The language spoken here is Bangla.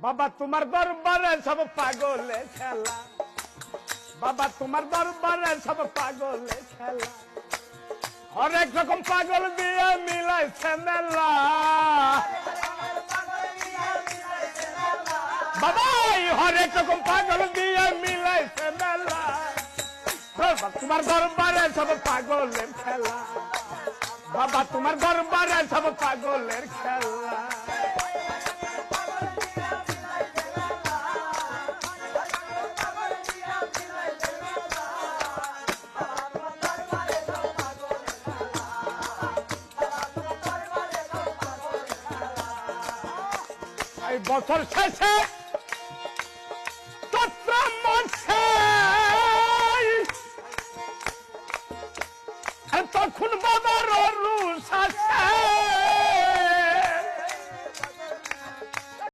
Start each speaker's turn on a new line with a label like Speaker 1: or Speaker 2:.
Speaker 1: বাবা তোমার দরবারে সব পাগলে খেলা, বাবা তোমার দরবারে সব পাগলে খেলা, হরেক রকম পাগল দিয়ে মিলাইছে মেলা। বাবা হরেক রকম পাগল দিয়ে মিলাইছে মেলা, তোমার দরবারে সব পাগলের খেলা, বাবা তোমার দরবারে সব পাগলের খেলা। এই বছর শেষে চৈত্র মাসে তখন বাবার রুষ আসে,